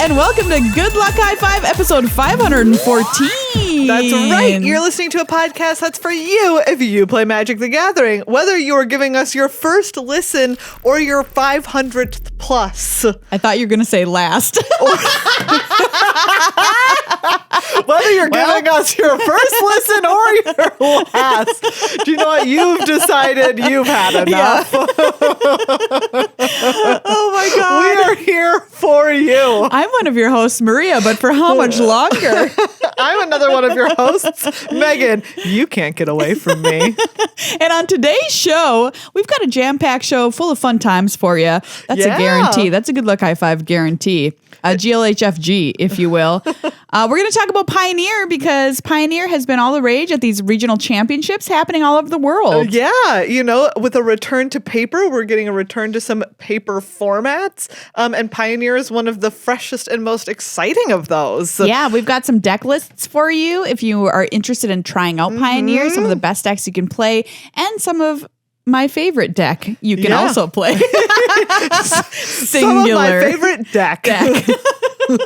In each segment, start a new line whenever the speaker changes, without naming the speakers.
and welcome to Good Luck High Five, episode 514.
That's right. You're listening to a podcast that's for you if you play Magic the Gathering, whether you're giving us your first listen or your 500th plus.
I thought you were going to say last.
Whether you're giving us your first listen or your last. Do you know what? You've decided you've had enough.
Yeah. Oh my God.
We are here for you.
I'm one of your hosts, Maria, but for how much longer?
I'm another one of your hosts, Megan. You can't get away from me.
And on today's show, we've got a jam-packed show full of fun times for you. That's a guarantee. That's a Good Luck High Five guarantee. GLHFG, if you will. We're going to talk about Pioneer because Pioneer has been all the rage at these regional championships happening all over the world.
Yeah, you know, with a return to paper, we're getting a return to some paper formats. And Pioneer is one of the freshest and most exciting of those.
Yeah, we've got some deck lists for you if you are interested in trying out Pioneer, some of the best decks you can play, and some of my favorite deck you can also play.
Some of my favorite deck.
We're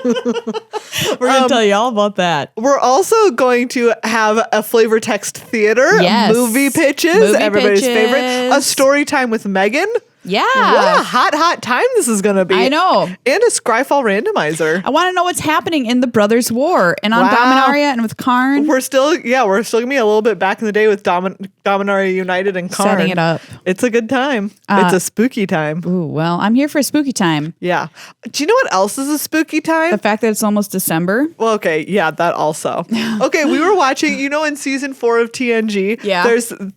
going to tell you all about that.
We're also going to have a flavor text theater, movie pitches, everybody's favorite, a story time with Meghan.
Yeah.
What a hot time this is going to be.
I know.
And a Scryfall randomizer.
I want to know what's happening in the Brothers War and on Dominaria and with Karn.
We're still going to be a little bit back in the day with Dominaria United and Karn.
Setting it up.
It's a good time. It's a spooky time.
Ooh, well, I'm here for a spooky time.
Yeah. Do you know what else is a spooky time?
The fact that it's almost December.
Well, okay. Yeah, that also. Okay, we were watching, you know, in season 4 of TNG,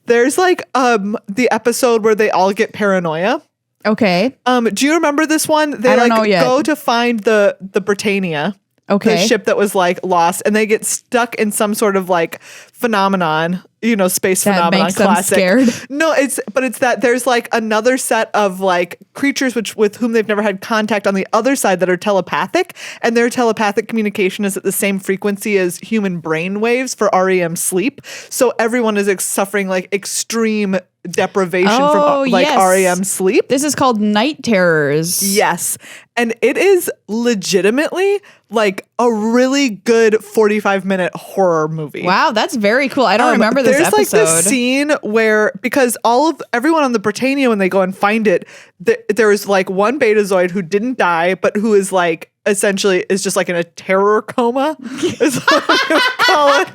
there's like the episode where they all get paranoia.
Okay.
Do you remember this one? They go to find the Britannia.
Okay.
The ship that was like lost, and they get stuck in some sort of like phenomenon, you know, space
that
phenomenon
makes
classic.
Them scared.
No, it's that there's like another set of like creatures with whom they've never had contact on the other side that are telepathic, and their telepathic communication is at the same frequency as human brain waves for REM sleep. So everyone is suffering like extreme deprivation from like REM sleep.
This is called Night Terrors.
Yes. And it is legitimately like a really good 45-minute horror movie.
Wow, that's very cool. I don't remember this episode.
There's like this scene where, because everyone on the Britannia, when they go and find it, there's like one Betazoid who didn't die, but who is like essentially is just like in a terror coma. Is what I call it.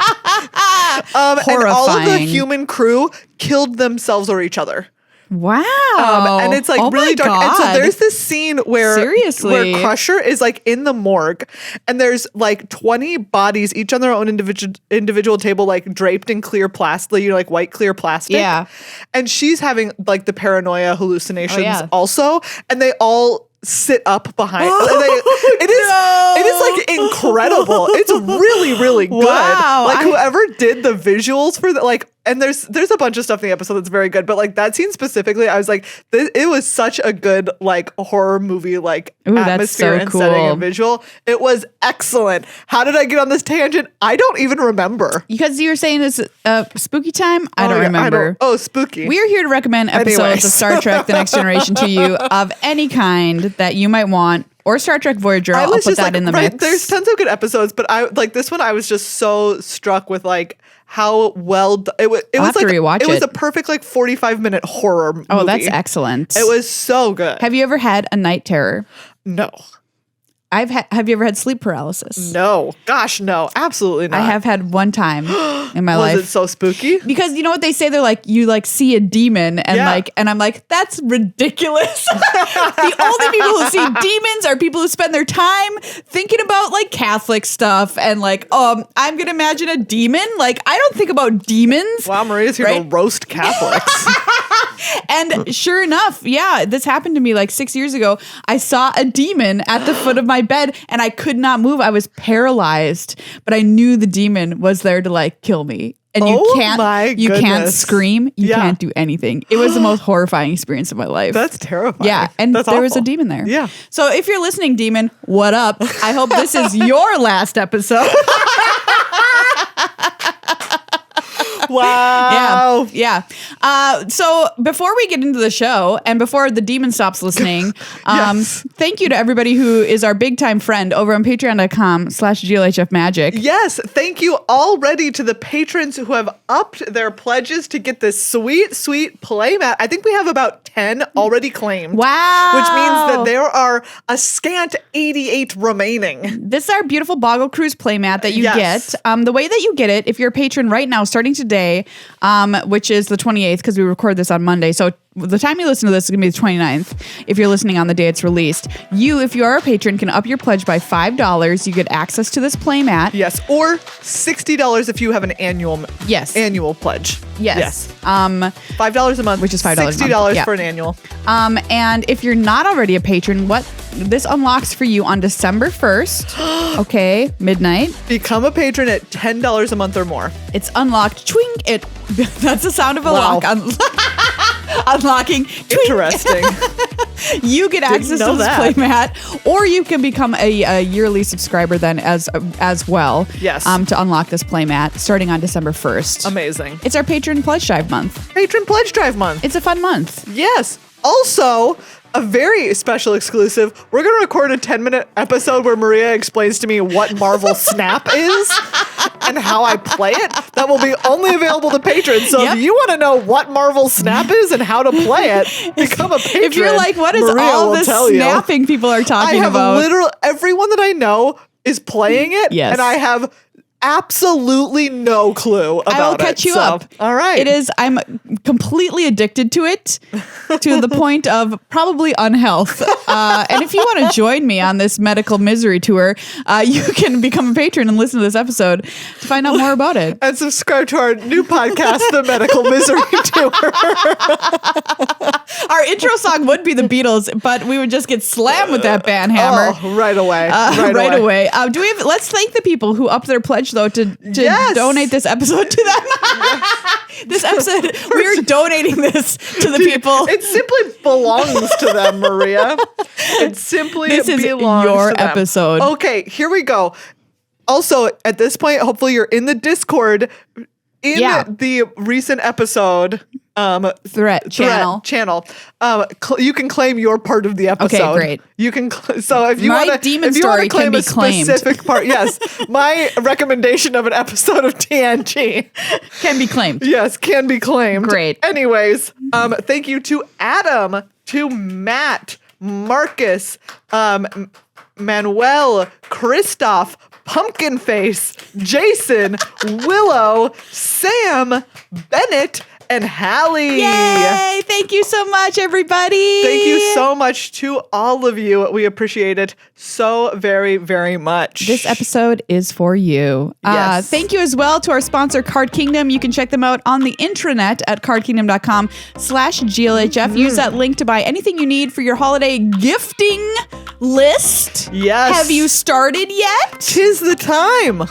And all of the human crew killed themselves or each other.
Wow.
And it's like really dark.
God.
And so there's this scene where Crusher is like in the morgue, and there's like 20 bodies, each on their own individual table, like draped in clear plastic, you know, like white clear plastic.
Yeah.
And she's having like the paranoia hallucinations also. And they all sit up behind. It is like incredible. It's really, really good.
Wow.
Like whoever did the visuals for like, and there's a bunch of stuff in the episode that's very good, but like that scene specifically, I was like, it was such a good like horror movie, like atmosphere and setting and visual. It was excellent. How did I get on this tangent? I don't even remember.
Because you were saying it's spooky time? I don't remember.
Spooky.
We're here to recommend episodes of Star Trek The Next Generation to you of any kind that you might want. Or Star Trek Voyager. I'll put that in the mix.
There's tons of good episodes, but I like this one. I was just so struck with like how well it was. It was like it was a perfect like 45-minute horror movie.
Oh, that's excellent.
It was so good.
Have you ever had a night terror?
No.
Have you ever had sleep paralysis?
No. Gosh, no. Absolutely not.
I have had one time in my life.
Was it so spooky?
Because you know what they say? They're like, you like see a demon and and I'm like, that's ridiculous. The only people who see demons are people who spend their time thinking about like Catholic stuff and like, I'm going to imagine a demon. Like, I don't think about demons.
Wow, Maria's here to roast Catholics.
And sure enough, this happened to me like 6 years ago. I saw a demon at the foot of my bed and I could not move. I was paralyzed, but I knew the demon was there to like kill me. And you can't scream. You can't do anything. It was the most horrifying experience of my life.
That's terrifying.
Yeah. And there was a demon there.
Yeah.
So if you're listening, demon, what up? I hope this is your last episode.
Wow.
Yeah. So before we get into the show and before the demon stops listening,
Yes.
thank you to everybody who is our big time friend over on patreon.com/GLHF Magic.
Yes, thank you already to the patrons who have upped their pledges to get this sweet, sweet playmat. I think we have about 10 already claimed.
Wow.
Which means that there are a scant 88 remaining.
This is our beautiful Boggle Cruise playmat that you
Yes.
get. The way that you get it, if you're a patron right now, starting today, which is the 28th, because we record this on Monday. So the time you listen to this is going to be the 29th. If you're listening on the day it's released, if you are a patron, can up your pledge by $5. You get access to this playmat.
Yes, or $60 if you have an annual pledge.
Yes.
$5 a month,
Which is $5 a month.
$60
Yeah.
for an annual.
And if you're not already a patron, what this unlocks for you on December 1st, okay, midnight.
Become a patron at $10 a month or more.
It's unlocked. Twink. That's the sound of a
Wow.
lock. Unlocking. Twink.
Interesting.
You get access
know
to this
that.
playmat, or you can become a yearly subscriber then as well.
Yes.
To unlock this playmat starting on December 1st.
Amazing.
It's our patron pledge drive month.
Patron pledge drive month.
It's a fun month.
Yes. Also, a very special exclusive. We're going to record a 10-minute episode where Maria explains to me what Marvel Snap is and how I play it. That will be only available to patrons. So
Yep.
if you want to know what Marvel Snap is and how to play it, become a patron.
If you're like, what is
Maria
all
will
this
tell you.
snapping people are
I
talking
have
about?
everyone that I know is playing it.
Yes.
And I have absolutely no clue about it.
I will catch you
So,
up.
All right.
I'm completely addicted to it to the point of probably unhealth. And if you want to join me on this medical misery tour, you can become a patron and listen to this episode to find out more about it.
And subscribe to our new podcast, The Medical Misery Tour.
Our intro song would be the Beatles, but we would just get slammed with that band hammer.
Oh, right away.
Right away. Let's thank the people who upped their pledge though to
Yes.
donate this episode to them. This episode, we're donating this to the people.
It simply belongs to them, Maria. It simply
This is
belongs
your
to them.
episode.
Okay, here we go. Also, at this point, hopefully you're in the Discord in the recent episode
Threat channel.
You can claim your part of the episode.
Okay, great.
You can so if you
My
want
demon
to
story
claim
can be
a specific part, yes, my recommendation of an episode of TNG
Can be claimed.
yes can be claimed.
Great.
Anyways, thank you to Adam, to Matt, Marcus, Manuel, Christoph, Pumpkin Face, Jason, Willow, Sam, Bennett, and Hallie.
Yay! Thank you so much, everybody.
Thank you so much to all of you. We appreciate it so very, very much.
This episode is for you.
Yes.
Thank you as well to our sponsor, Card Kingdom. You can check them out on the intranet at cardkingdom.com/GLHF. Use that link to buy anything you need for your holiday gifting list.
Yes.
Have you started yet?
'Tis the time.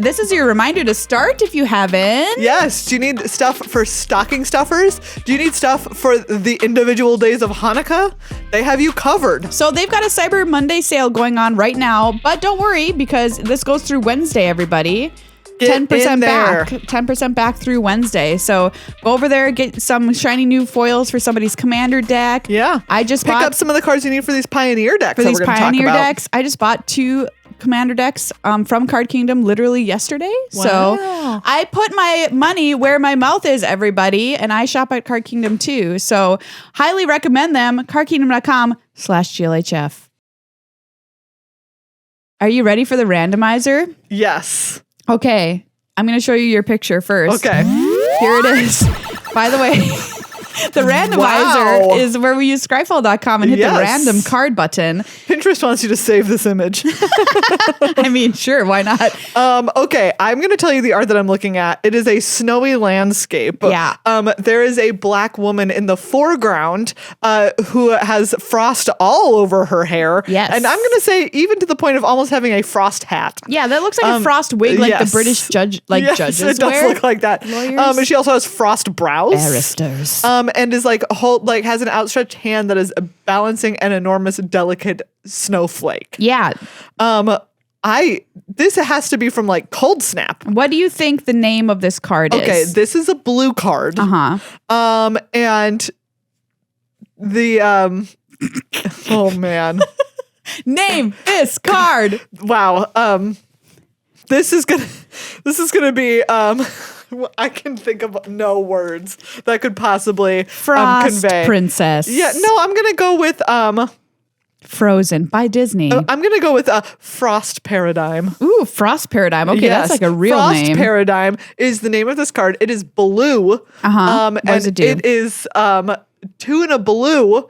This is your reminder to start if you haven't.
Yes. Do you need stuff for stocking stuffers? Do you need stuff for the individual days of Hanukkah? They have you covered.
So they've got a Cyber Monday sale going on right now, but don't worry because this goes through Wednesday, everybody.
Get
10%
in there.
back. 10% back through Wednesday. So go over there, get some shiny new foils for somebody's commander deck.
Yeah.
I just
Pick
bought
up some of the cards you need for these Pioneer decks
for
that
these
we're going to talk
Pioneer
about.
decks. I just bought 2 commander decks from Card Kingdom literally yesterday.
Wow.
So I put my money where my mouth is, everybody, and I shop at Card Kingdom too. So highly recommend them. cardkingdom.com/GLHF. Are you ready for the randomizer?
Yes.
Okay, I'm going to show you your picture first.
Okay.
Here it is. By the way, the randomizer
Wow.
is where we use Scryfall.com and hit
Yes.
the random card button.
Pinterest wants you to save this image.
I mean, sure, why not?
Okay, I'm going to tell you the art that I'm looking at. It is a snowy landscape.
Yeah.
There is a black woman in the foreground who has frost all over her hair.
Yes.
And I'm going to say even to the point of almost having a frost hat.
Yeah, that looks like a frost wig, like
yes.
the British
Yes,
judges
it does
wear.
look like that.
Lawyers.
And she also has frost brows.
Barristers.
And is has an outstretched hand that is balancing an enormous delicate snowflake.
Yeah.
This has to be from like Cold Snap.
What do you think the name of this card is?
Okay, this is a blue card. And the oh man.
Name this card.
Wow. This is gonna be I can think of no words that could possibly
Frost
convey.
Princess.
Yeah, no, I'm gonna go with
Frozen by Disney.
I'm gonna go with Frost Paradigm.
Ooh, Frost Paradigm. Okay,
Yes,
that's like a real
Frost
name.
Paradigm is the name of this card. It is blue.
What does it do?
It is 2 and a blue.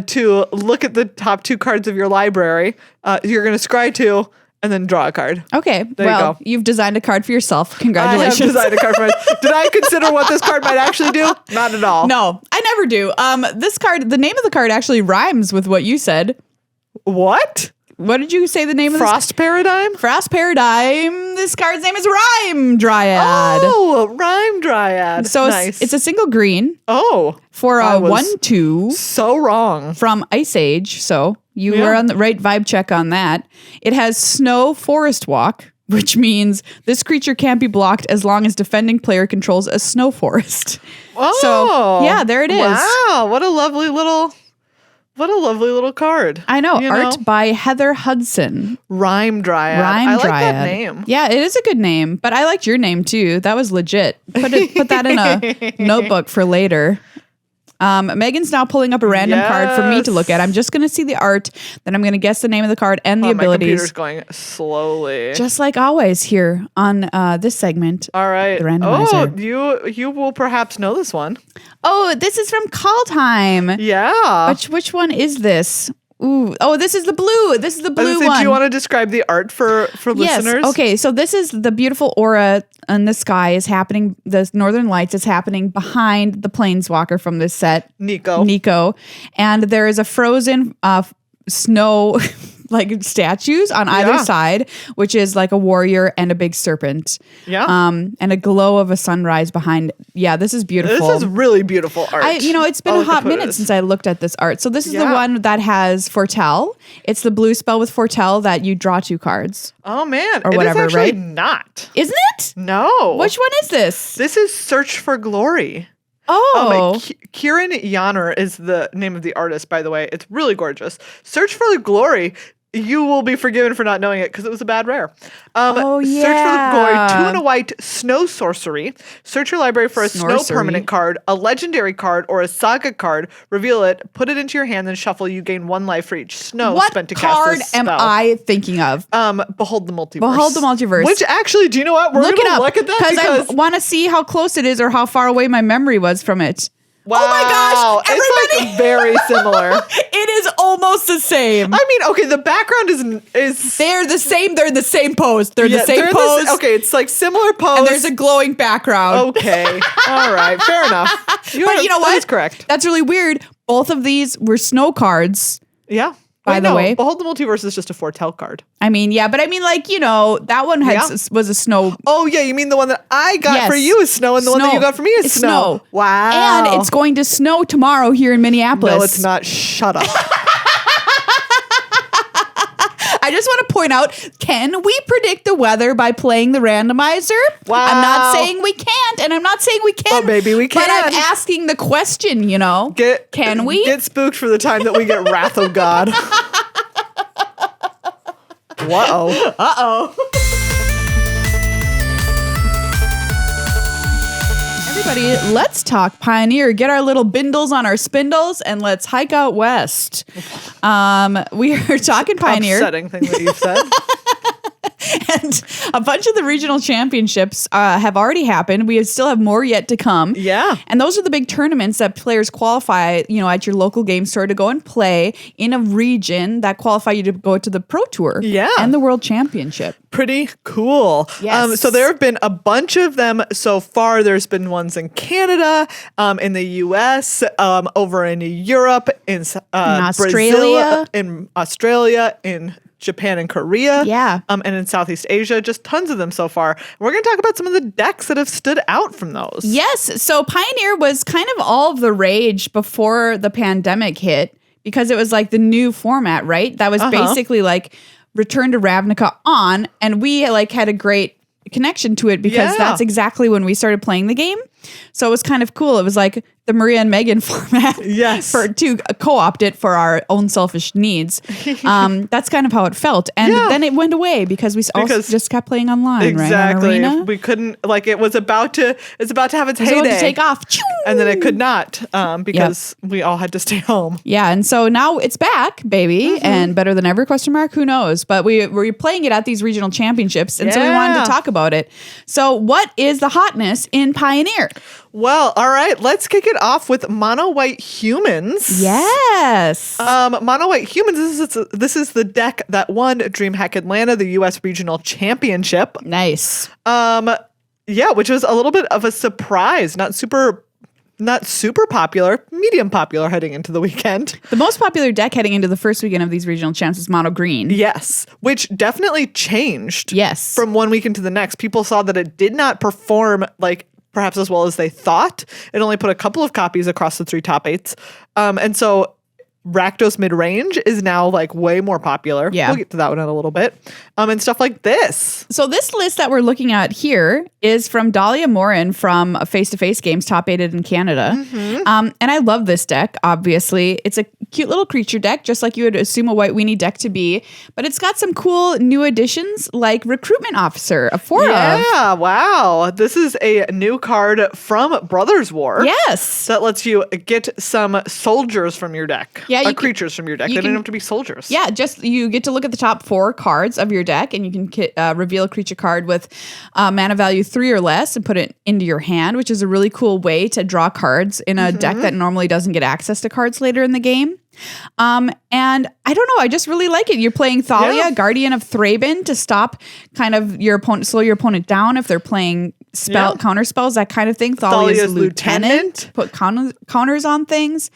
To look at the top 2 cards of your library. You're gonna scry 2 and then draw a card.
Okay,
There you go.
you've designed a card for yourself.
I
Congratulations.
have designed a card for myself. Did I consider what this card might actually do? Not at all.
No, I never do. This card, the name of the card actually rhymes with what you said.
What?
What did you say the name of
Frost Paradigm?
this? Frost Paradigm. This card's name is Rhyme Dryad.
Oh, Rhyme Dryad.
So
nice.
it's a single green
oh,
for
I
a
was
1/2
so wrong.
from Ice Age. So you
Yeah.
were on the right vibe check on that. It has Snow Forest Walk, which means this creature can't be blocked as long as defending player controls a snow forest.
Oh,
So, yeah, there it is.
Wow, what a lovely little card.
I know.
You
Art by Heather Hudson.
Rhyme Dryad.
Rhyme
I like
Dryad.
that name.
Yeah, it is a good name, but I liked your name too. That was legit. Put that in a notebook for later. Megan's now pulling up a random card for me to look at. I'm just going to see the art, then I'm going to guess the name of the card and the
My
abilities.
computer's going slowly.
Just like always here on this segment.
All right.
The randomizer.
Oh, you will perhaps know this one.
Oh, this is from Call Time.
Yeah.
Which one is this? Ooh, oh, this is the blue. This is the blue one.
Do you want to describe the art for listeners?
Yes. Okay. So this is the beautiful aura in the sky is happening. The Northern Lights is happening behind the Planeswalker from this set, Nico, and there is a frozen snow like statues on either side, which is like a warrior and a big serpent.
Yeah.
And a glow of a sunrise behind. Yeah, this is beautiful.
This is really beautiful art.
It's been a hot minute since I looked at this art. So this is the one that has Foretell. It's the blue spell with Foretell that you draw 2 cards.
Oh man,
or whatever,
it is actually
right?
not.
Isn't it?
No.
Which one is this?
This is Search for Glory.
Oh.
Kieran Yanner is the name of the artist, by the way. It's really gorgeous. Search for the Glory. You will be forgiven for not knowing it because it was a bad rare. Search for the Glory, 2 and a white snow sorcery. Search your library for a snow permanent card, a legendary card, or a saga card. Reveal it, put it into your hand, then shuffle. You gain 1 life for each snow spent to cast this spell.
What card am I thinking of?
Behold the Multiverse.
Behold the Multiverse.
Which actually, do you know what? We're going to look at that
because I want to see how close it is or how far away my memory was from it.
Wow.
Oh my gosh! Everybody,
it's like very similar.
It is almost the same.
I mean, okay, the background is
they're the same. They're the same pose. They're the same pose.
Okay, it's like similar pose.
And there's a glowing background.
Okay, all right, fair enough.
But you know what?
That is correct.
That's really weird. Both of these were snow cards.
Yeah.
By the way,
Behold the Multiverse is just a Foretell card.
I mean, yeah, but I mean, like, that one was a snow.
Oh, yeah, you mean the one that I got for you is snow, and the one that you got for me is snow. Wow.
And it's going to snow tomorrow here in Minneapolis.
No, it's not. Shut up.
I just want to point out, can we predict the weather by playing the randomizer?
Wow.
I'm not saying we can't, and I'm not saying we can.
But maybe we can.
But I'm asking the question, can we?
Get spooked for the time that we get Wrath of God. Uh-oh.
Uh-oh. Everybody, let's talk Pioneer. Get our little bindles on our spindles and let's hike out west. We are talking Pioneer.
Upsetting thing that you've said.
And a bunch of the regional championships have already happened. We still have more yet to come.
Yeah.
And those are the big tournaments that players qualify, at your local game store to go and play in a region that qualify you to go to the Pro Tour.
Yeah.
And the World Championship.
Pretty cool.
Yes.
So there have been a bunch of them so far. There's been ones in Canada, in the US, over in Europe, in Brazil, in Australia, in Japan and Korea.
Yeah.
And in Southeast Asia, just tons of them so far. We're going to talk about some of the decks that have stood out from those.
Yes. So Pioneer was kind of all of the rage before the pandemic hit because it was like the new format, right? That was basically like Return to Ravnica on, and we like had a great connection to it because that's exactly when we started playing the game. So it was kind of cool. It was like the Maria and Meghan format.
Yes.
To co-opt it for our own selfish needs. That's kind of how it felt. And then it went away because we also just kept playing online,
exactly.
right? On
we couldn't, like, it was about to have its heyday.
About to take off.
And then it could not because we all had to stay home.
Yeah. And so now it's back, baby, and better than ever, ? Who knows? But we were playing it at these regional championships. And so we wanted to talk about it. So what is the hotness in Pioneer?
Well, all right, let's kick it off with Mono White Humans.
Yes.
Mono White Humans, this is the deck that won DreamHack Atlanta, the US Regional Championship.
Nice.
Which was a little bit of a surprise. Not super popular, medium popular heading into the weekend.
The most popular deck heading into the first weekend of these regional champs is Mono Green.
Yes, which definitely changed.
Yes.
From one weekend to the next. People saw that it did not perform like perhaps as well as they thought. It only put a couple of copies across the 3 top 8s. And so Rakdos mid-range is now like way more popular.
Yeah.
We'll get to that one in a little bit. And stuff like this.
So this list that we're looking at here is from Dahlia Morin from Face to Face Games, top 8'd in Canada. And I love this deck, obviously. It's a cute little creature deck, just like you would assume a White Weenie deck to be. But it's got some cool new additions like Recruitment Officer, a 4
Yeah, wow. This is a new card from Brothers War.
Yes.
That lets you get some soldiers from your deck.
Yeah,
creatures from your deck. They don't have to be soldiers.
Yeah, just you get to look at the top 4 cards of your deck, and you can reveal a creature card with mana value 3 or less and put it into your hand, which is a really cool way to draw cards in a deck that normally doesn't get access to cards later in the game. And I don't know, I just really like it. You're playing Thalia, Guardian of Thraben, to stop kind of your opponent, slow your opponent down if they're playing counter spells, that kind of thing. Thalia's Lieutenant, put counters on things.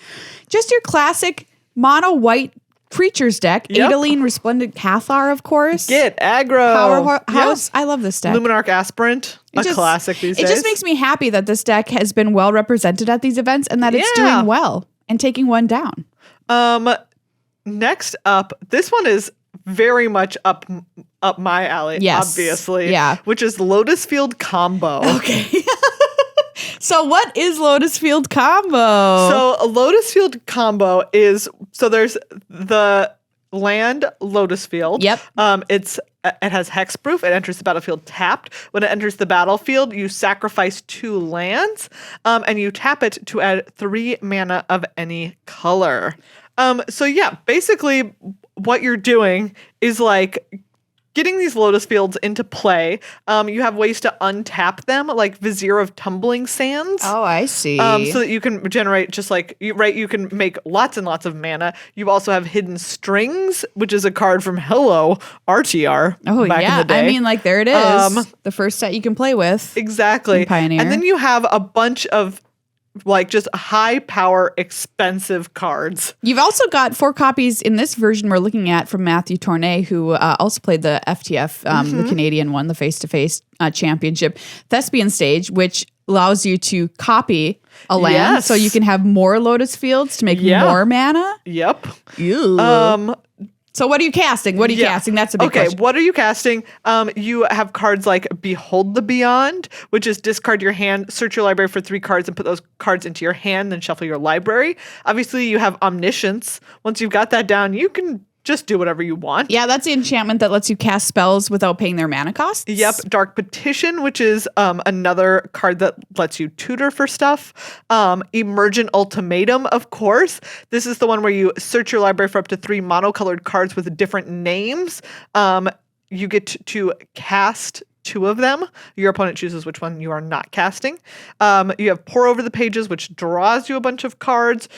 Just your classic mono white creatures deck. Adeline, Resplendent Cathar, of course.
Get aggro.
Powerhouse. I love this deck.
Luminarch Aspirant, classic these days.
It just makes me happy that this deck has been well represented at these events and that it's doing well and taking one down.
Next up, this one is very much up my alley, obviously.
Yeah.
Which is Lotus Field Combo.
Okay. So what is Lotus Field Combo?
So a Lotus Field Combo is, there's the land Lotus Field.
Yep.
It has hexproof. It enters the battlefield tapped. When it enters the battlefield, you sacrifice 2 lands, and you tap it to add 3 mana of any color. Basically what you're doing is like getting these Lotus Fields into play. You have ways to untap them, like Vizier of Tumbling Sands.
Oh, I see.
So that you can generate you can make lots and lots of mana. You also have Hidden Strings, which is a card from Hello RTR.
Oh,
back in the day.
I mean, like, there it is. The first set you can play with.
Exactly.
In Pioneer.
And then you have a bunch of like just high power, expensive cards.
You've also got 4 copies in this version we're looking at from Matthew Tournay, who also played the FTF, the Canadian one, the face-to-face championship, Thespian Stage, which allows you to copy a land so you can have more Lotus Fields to make more mana.
Yep.
Ew. So what are you casting? What are you casting? That's a big question.
What are you casting? You have cards like Behold the Beyond, which is discard your hand, search your library for 3 cards and put those cards into your hand, then shuffle your library. Obviously, you have Omniscience. Once you've got that down, you can just do whatever you want. Yeah,
that's the enchantment that lets you cast spells without paying their mana costs.
Yep. Dark Petition, which is another card that lets you tutor for stuff. Emergent Ultimatum, of course. This is the one where you search your library for up to 3 monocolored cards with different names. You get to cast 2 of them. Your opponent chooses which one you are not casting. You have Pour Over the Pages, which draws you a bunch of cards.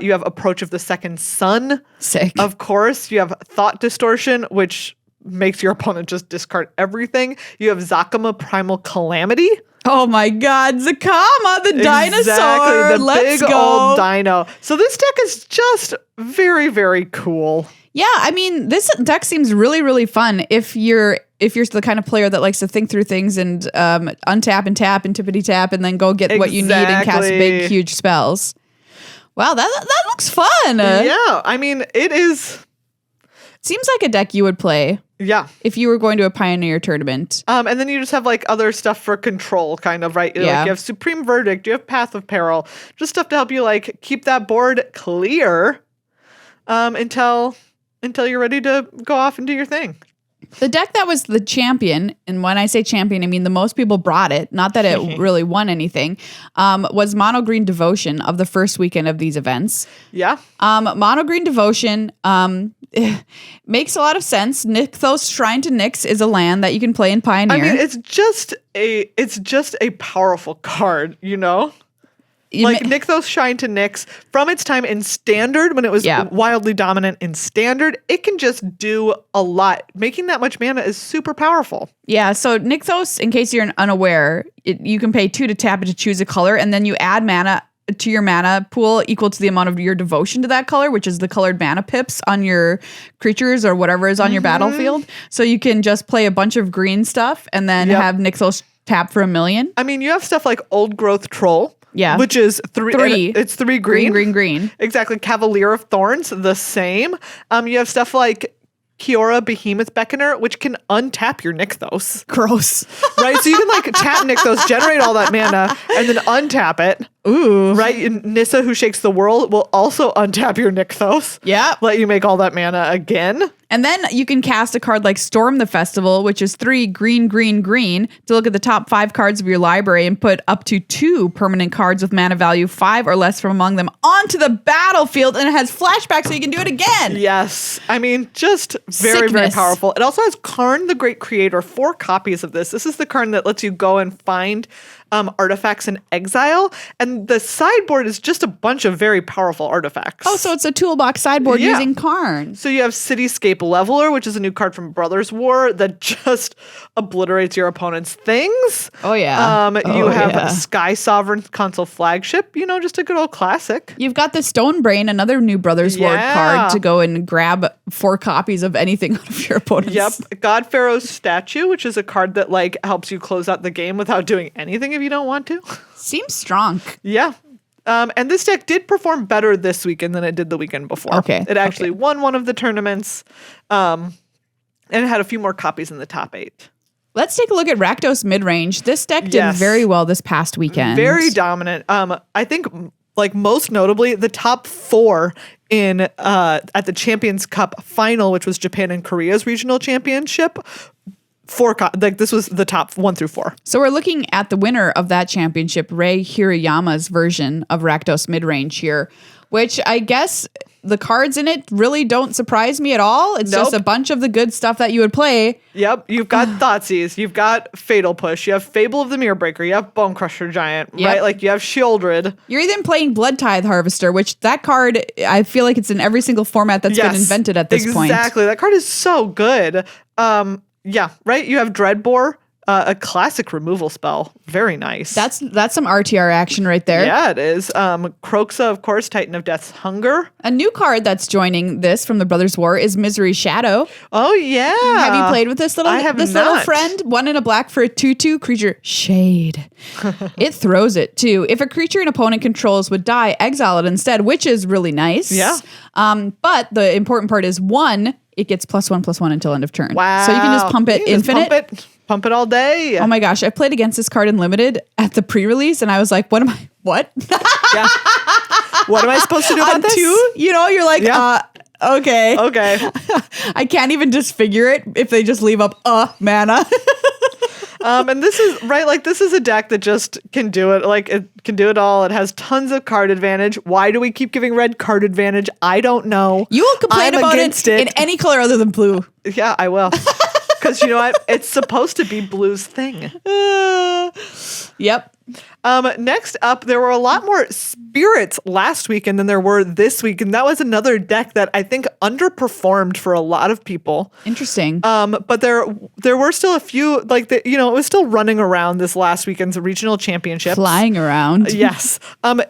You have Approach of the Second Sun.
Sick.
Of course. You have Thought Distortion, which makes your opponent just discard everything. You have Zakama Primal Calamity.
Oh my God, Zakama, the dinosaur.
Exactly, the
Let's
big
go.
old dino. So this deck is just very, very cool.
Yeah, I mean, this deck seems really, really fun if you're the kind of player that likes to think through things and untap and tap and tippity tap and then go get what you need and cast big, huge spells. Wow, that looks fun.
Yeah, I mean, it is
Seems like a deck you would play
Yeah.
if you were going to a Pioneer tournament.
And then you just have like other stuff for control, kind of, right?
Yeah.
Like you have Supreme Verdict, you have Path of Peril, just stuff to help you like keep that board clear until you're ready to go off and do your thing.
The deck that was the champion, and when I say champion, I mean the most people brought it, not that it really won anything, was Mono Green Devotion of the first weekend of these events.
Yeah.
Mono Green Devotion makes a lot of sense. Nykthos Shrine to Nyx is a land that you can play in Pioneer.
I mean, it's just a powerful card, you know? Like Nykthos Shrine to Nyx, from its time in Standard, when it was wildly dominant in Standard, it can just do a lot. Making that much mana is super powerful.
Yeah, so Nykthos, in case you're unaware, you can pay 2 to tap it to choose a color, and then you add mana to your mana pool equal to the amount of your devotion to that color, which is the colored mana pips on your creatures or whatever is on your battlefield. So you can just play a bunch of green stuff and then have Nykthos tap for 1 million.
I mean, you have stuff like Old Growth Troll.
Yeah.
Which is 3. It's 3 green.
Green.
Exactly. Cavalier of Thorns, the same. You have stuff like Kiora Behemoth Beckoner, which can untap your Nykthos.
Gross.
Right? So you can like tap Nykthos, generate all that mana, and then untap it.
Ooh.
Right? And Nissa, who shakes the world, will also untap your Nykthos.
Yeah.
Let you make all that mana again.
And then you can cast a card like Storm the Festival, which is 3 green, to look at the top 5 cards of your library and put up to 2 permanent cards with mana value 5 or less from among them onto the battlefield. And it has flashback so you can do it again.
Yes. I mean, just very, very powerful. It also has Karn the Great Creator, 4 copies of this. This is the card that lets you go and find artifacts in exile. And the sideboard is just a bunch of very powerful artifacts.
Oh, so it's a toolbox sideboard using Karn.
So you have Cityscape Leveler, which is a new card from Brothers War that just obliterates your opponent's things.
Oh, yeah.
You have Sky Sovereign Console Flagship, you know, just a good old classic.
You've got the Stone Brain, another new Brothers War card to go and grab 4 copies of anything out of your opponent's.
Yep. God Pharaoh's Statue, which is a card that like helps you close out the game without doing anything if you don't want to.
Seems strong.
Yeah. And this deck did perform better this weekend than it did the weekend before.
Okay.
It actually won one of the tournaments, and it had a few more copies in the top 8.
Let's take a look at Rakdos Midrange. This deck did very well this past weekend.
Very dominant. I think, like most notably, the top 4 in at the Champions Cup final, which was Japan and Korea's regional championship. This was the top 1 through 4.
So we're looking at the winner of that championship, Rei Hirayama's version of Rakdos Midrange here, which I guess the cards in it really don't surprise me at all. It's just a bunch of the good stuff that you would play.
Yep. You've got Thoughtseize. You've got Fatal Push. You have Fable of the Mirror Breaker. You have Bone Crusher Giant, right? Like you have Shieldred.
You're even playing Blood Tithe Harvester, which that card, I feel like it's in every single format that's been invented at this point.
Exactly. That card is so good. Yeah, right? You have Dreadbore, a classic removal spell. Very nice.
That's some RTR action right there.
Yeah, it is. Kroxa, of course, Titan of Death's Hunger.
A new card that's joining this from the Brothers War is Misery Shadow.
Oh, yeah.
Have you played with this little little friend? 1 in a black for a 2/2 creature. Shade. It throws it, too. If a creature an opponent controls would die, exile it instead, which is really nice.
Yeah.
But the important part is 1, it gets +1/+1 until end of turn.
Wow.
So you can just pump it infinite.
Pump it all day.
Oh my gosh. I played against this card in Limited at the pre-release and I was like, what?
Yeah. What am I supposed to do about this?
2? You know, you're like, okay.
Okay.
I can't even disfigure it if they just leave up mana.
And this is right. Like this is a deck that just can do it. Like it can do it all. It has tons of card advantage. Why do we keep giving red card advantage? I don't know.
You will complain about it in any color other than blue.
Yeah, I will. Because you know what? It's supposed to be blue's thing.
Yep.
Next up, there were a lot more spirits last weekend than there were this week, and that was another deck that I think underperformed for a lot of people.
Interesting.
But there were still a few, like it was still running around this last weekend's regional championships.
Flying around.
Yes.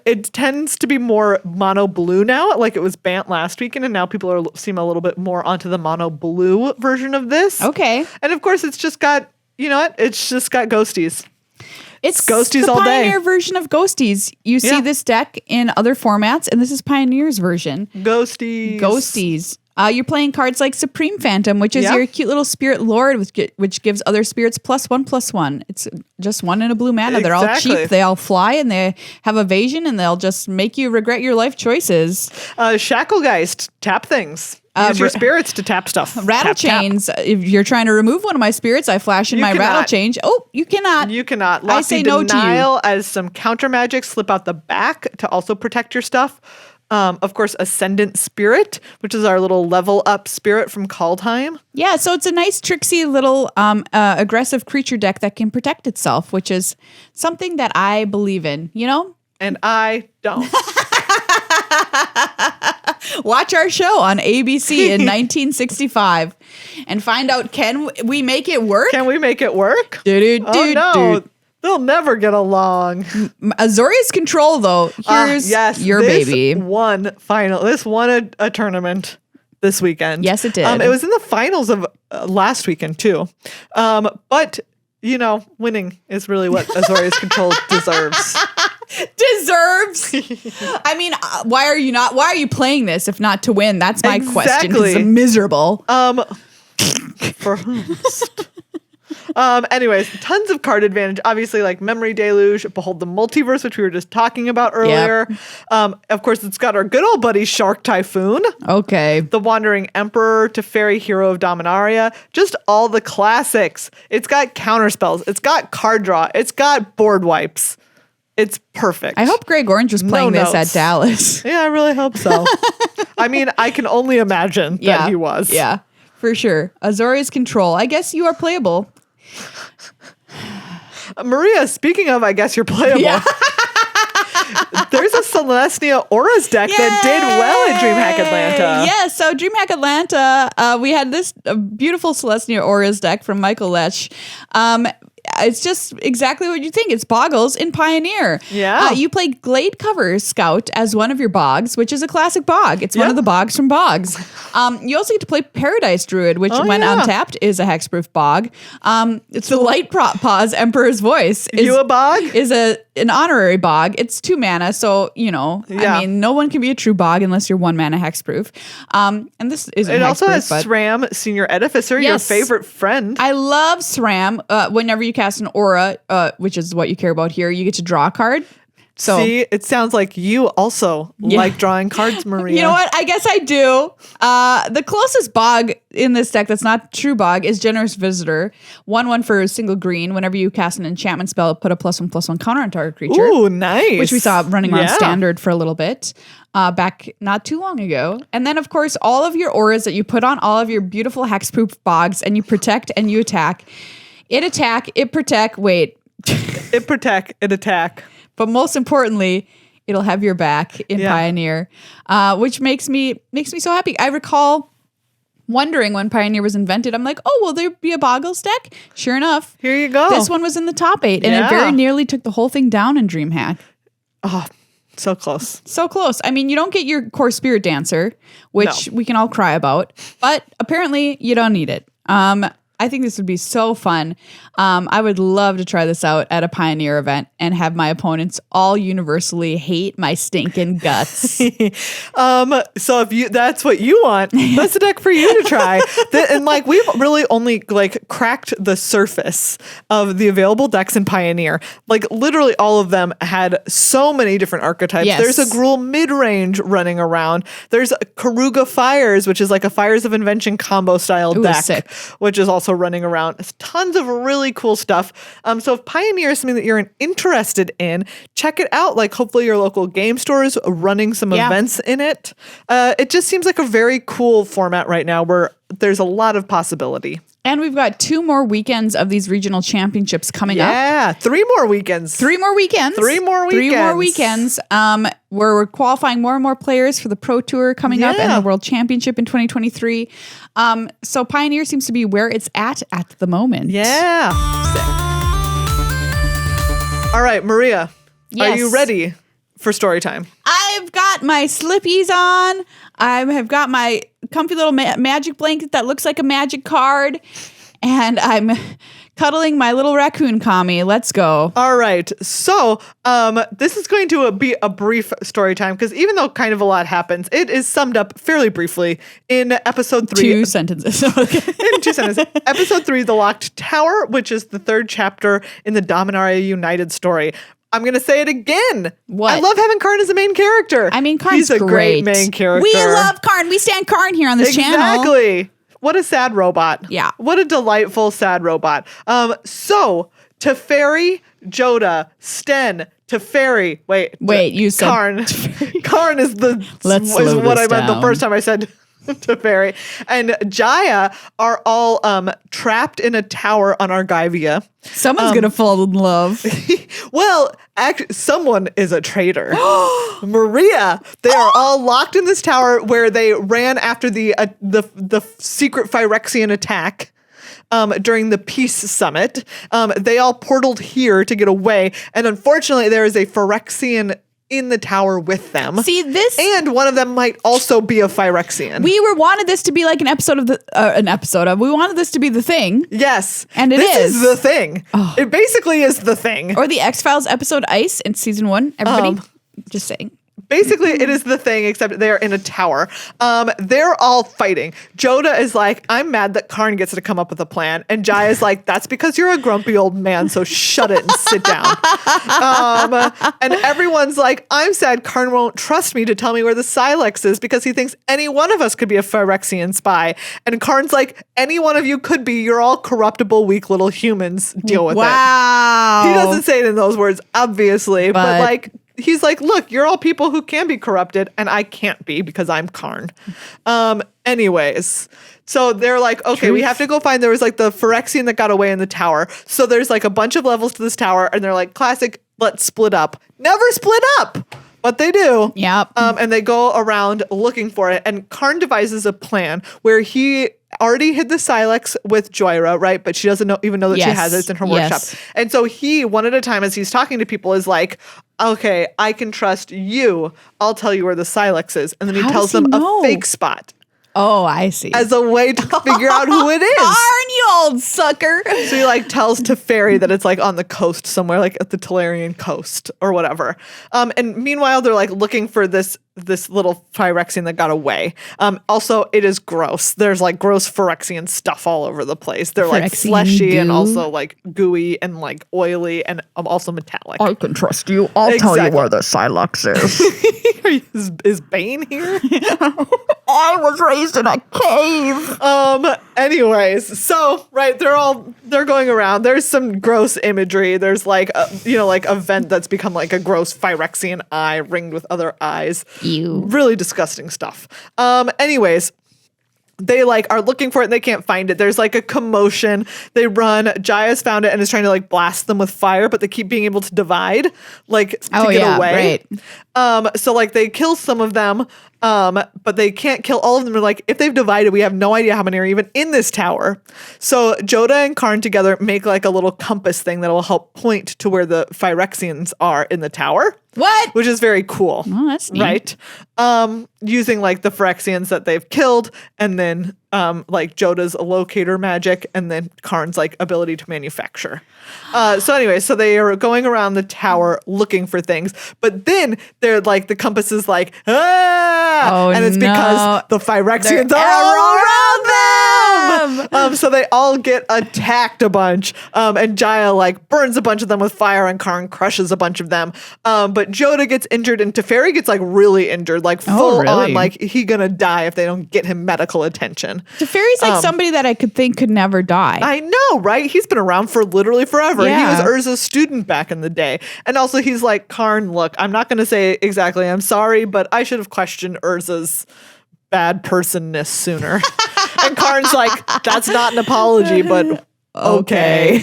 It tends to be more mono blue now, like it was Bant last weekend, and now people seem a little bit more onto the mono blue version of this.
Okay.
And of course, it's just got, you know what? It's just got ghosties.
It's
Ghosties
the
all day.
Pioneer version of Ghosties. You see this deck in other formats, and this is Pioneer's version.
Ghosties.
Ghosties. You're playing cards like Supreme Phantom, which is your cute little spirit lord, which gives other spirits +1/+1. It's just 1 in a blue mana. They're all cheap. They all fly and they have evasion and they'll just make you regret your life choices.
Shacklegeist, tap things. Use your spirits to tap stuff.
Rattle chains. If you're trying to remove one of my spirits, I flash in my rattle change. Oh, you cannot.
You cannot.
I say no to you.
As some counter magic slip out the back to also protect your stuff. Of course, Ascendant Spirit, which is our little level up spirit from Kaldheim.
Yeah, so it's a nice, tricksy little aggressive creature deck that can protect itself, which is something that I believe in, you know?
And I don't.
Watch our show on ABC in 1965 and find out, can we make it work?
Can we make it work?
Oh,
no. They'll never get along.
Azorius Control, though. Here's your baby.
This won a tournament this weekend.
Yes, it did.
It was in the finals of last weekend, too. But, you know, winning is really what Azorius Control deserves.
I mean, why are you playing this if not to win? That's my question. It's miserable.
For whom? Anyways, tons of card advantage. Obviously, like Memory Deluge, Behold the Multiverse, which we were just talking about earlier. Yep. Of course, it's got our good old buddy Shark Typhoon.
Okay.
The Wandering Emperor, Teferi, Hero of Dominaria. Just all the classics. It's got counterspells. It's got card draw. It's got board wipes. It's perfect.
I hope Greg Orange was playing this at Dallas.
Yeah, I really hope so. I mean, I can only imagine that he was.
Yeah, for sure. Azorius Control. I guess you are playable.
Maria, speaking of, I guess you're playable. Yeah. There's a Celestia Auras deck that did well at DreamHack Atlanta.
Yeah, so DreamHack Atlanta, we had this beautiful Celestia Auras deck from Michael Lech. It's just exactly what you think. It's Boggles in Pioneer.
Yeah.
You play Glade Cover Scout as one of your bogs, which is a classic bog. It's one of the bogs from bogs. You also get to play Paradise Druid, which when untapped is a hexproof bog. It's the Light Pause Emperor's Voice.
You a bog?
Is an honorary bog. It's 2 mana, so, you know, I mean, no one can be a true bog unless you're 1 mana hexproof. And this isn't
It also has
but
SRAM, Senior Edificer, your favorite friend.
I love SRAM. Whenever you cast an aura, which is what you care about here, you get to draw a card. So
see, it sounds like you also like drawing cards, Maria.
You know what? I guess I do. The closest bog in this deck that's not true bog is Generous Visitor. 1/1 for a single green. Whenever you cast an enchantment spell, put a +1/+1 counter on target creature.
Ooh, nice.
Which we saw running around standard for a little bit back not too long ago. And then, of course, all of your auras that you put on all of your beautiful hexproof bogs, and you protect and you attack. It protect. Wait.
It protect, it attack.
But most importantly, it'll have your back in Pioneer, which makes me so happy. I recall wondering when Pioneer was invented, I'm like, oh, will there be a Boggles deck? Sure enough.
Here you go.
This one was in the top 8, and it very nearly took the whole thing down in DreamHack.
Oh, so close.
So close. I mean, you don't get your core Spirit Dancer, which we can all cry about, but apparently you don't need it. I think this would be so fun. I would love to try this out at a Pioneer event and have my opponents all universally hate my stinking guts.
So if that's what you want, that's a deck for you to try. And like, we've really only like cracked the surface of the available decks in Pioneer. Like literally all of them had so many different archetypes.
Yes.
There's a Gruul mid-range running around. There's Karuga Fires, which is like a Fires of Invention combo style deck, which is also running around. There's tons of really cool stuff. So if Pioneer is something that you're interested in, check it out. Like hopefully your local game store is running some events in it. It just seems like a very cool format right now where there's a lot of possibility.
And we've got 2 more weekends of these regional championships coming up.
Yeah, 3 more weekends.
3 more weekends.
3 more weekends.
3 more weekends. Where we're qualifying more and more players for the Pro Tour coming up and the World Championship in 2023. So Pioneer seems to be where it's at the moment.
Yeah. All right, Maria, are you ready for story time?
I've got my slippies on. I have got my comfy little magic blanket that looks like a magic card. And I'm cuddling my little raccoon Kami. Let's go.
All right. So this is going to be a brief story time because even though kind of a lot happens, it is summed up fairly briefly in episode 3.
2 sentences.
In 2 sentences. Episode 3, The Locked Tower, which is the 3rd chapter in the Dominaria United story. I'm going to say it again.
What?
I love having Karn as a main character.
I mean, Karn's
He's a great main character.
We love Karn. We stand Karn here on this channel.
Exactly. What a sad robot.
Yeah.
What a delightful, sad robot. So, Teferi, Joda, Sten, Teferi. Wait,
you said
Karn. Karn is
Let's
is
slow
what
this
I meant the
down.
first time I said Teferi. And Jaya are all trapped in a tower on Argivia.
Someone's going to fall in love.
Well, actually, someone is a traitor. Maria. They are all locked in this tower where they ran after the secret Phyrexian attack during the Peace Summit. They all portaled here to get away, and unfortunately, there is a Phyrexian in the tower with them.
See, this...
And one of them might also be a Phyrexian.
We wanted this to be like an episode of... We wanted this to be The Thing.
Yes.
And
this is The Thing.
Oh.
It basically is The Thing.
Or the X-Files episode Ice in season 1. Everybody, just saying.
Basically, it is The Thing, except they're in a tower. They're all fighting. Joda is like, I'm mad that Karn gets to come up with a plan. And Jaya is like, that's because you're a grumpy old man, so shut it and sit down. And everyone's like, I'm sad Karn won't trust me to tell me where the Silex is because he thinks any one of us could be a Phyrexian spy. And Karn's like, any one of you could be. You're all corruptible, weak little humans. Deal with it.
Wow.
He doesn't say it in those words, obviously, but like, he's like, look, you're all people who can be corrupted, and I can't be because I'm Karn. Anyways, so they're like, okay, we have to go find, there was like the Phyrexian that got away in the tower. So there's like a bunch of levels to this tower, and they're like, classic, let's split up. Never split up! But they do.
Yep.
And they go around looking for it, and Karn devises a plan where he already hid the Silex with Joyra, right? But she doesn't even know that she has it. It's in her workshop. And so he, one at a time, as he's talking to people, is like, okay, I can trust you. I'll tell you where the Silex is. And then he tells them a fake spot.
Oh, I see.
As a way to figure out who it is.
Karn, you old sucker.
So he like tells Teferi that it's like on the coast somewhere, like at the Telerian coast or whatever. And meanwhile, they're like looking for this little Phyrexian that got away. Also, it is gross. There's like gross Phyrexian stuff all over the place. They're like
Phyrexian
fleshy
goo.
and also like gooey and like oily and also metallic.
I can trust you. I'll tell you where the Silex is.
Is Bane here?
I was raised in a cave.
Anyways, so right, they're going around. There's some gross imagery. There's like like a vent that's become like a gross Phyrexian eye ringed with other eyes.
Ew.
Really disgusting stuff. Anyways, they like are looking for it and they can't find it. There's like a commotion. They run. Jaya's found it and is trying to like blast them with fire, but they keep being able to divide, like to get away.
Right.
So like they kill some of them, but they can't kill all of them. They're like, if they've divided, we have no idea how many are even in this tower. So Joda and Karn together make like a little compass thing that will help point to where the Phyrexians are in the tower.
What?
Which is very cool.
Oh, that's neat.
Right? Using like the Phyrexians that they've killed, and then like Joda's locator magic, and then Karn's like ability to manufacture. So anyway, so they are going around the tower looking for things, but then they're like the compass is like, and it's because the Phyrexians are all around them. So they all get attacked a bunch, and Jaya like burns a bunch of them with fire, and Karn crushes a bunch of them. But Joda gets injured, and Teferi gets like really injured, like full on, like he gonna die if they don't get him medical attention.
Teferi's like somebody that I could think could never die.
I know, right? He's been around for literally forever.
Yeah.
He was Urza's student back in the day. And also he's like, Karn, look, I'm not going to say exactly I'm sorry, but I should have questioned Urza's bad personness sooner. And Karn's like, that's not an apology, but okay.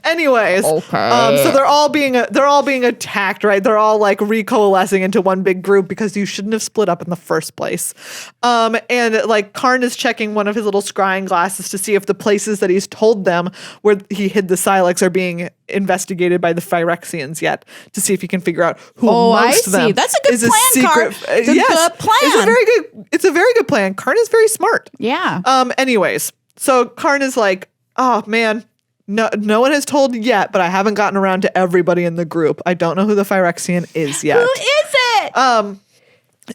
Anyways, so they're all being attacked, right? They're all like recoalescing into one big group because you shouldn't have split up in the first place. And like Karn is checking one of his little scrying glasses to see if the places that he's told them where he hid the Silex are being investigated by the Phyrexians yet, to see if he can figure out who amongst them.
That's a good
is
plan, Karn.
It's a good plan. It's a very good plan. Karn is very smart.
Yeah.
Anyways, so Karn is like, oh man, No one has told yet, but I haven't gotten around to everybody in the group. I don't know who the Phyrexian is yet.
Who is it?